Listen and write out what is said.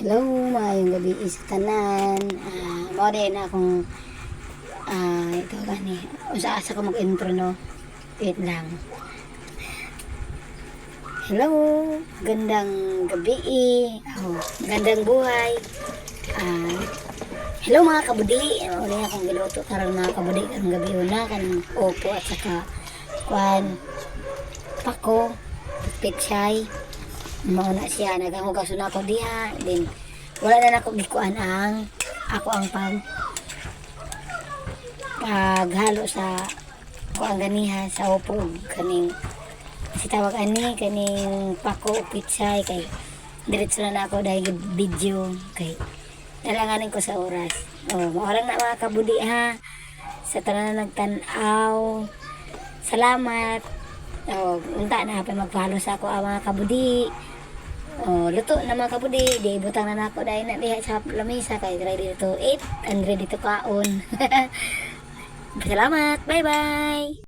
Hello, maayong gabi sa tanan. Mao din akong ito gani. Usa-asa ko mag-intro no. Wait lang. Hello, gandang gabi. Gandang buhay. Hello mga kabudi. Uli akong giluto karon mga kabudi karong gabi una kan opo at saka kwan pako pitsay. Mauna siya nagahugas na ako diha. Then wala na ako gikuan ang ako ang paghalo sa kuang ganiha sa upo kaning si tawag ani kaning pako pitsay kay diretso na ako dahil video kay nalanganin ko sa oras. Maorang na mga kabudi ha sa tanan na nagtan-aw. Salamat. Unta na pa mag-follow sa ako mga kabudi. Luto na mga kabudi, di butang na nako dahil na diha sa lamesa kay ready to eat and ready to kaon. Salamat, bye bye.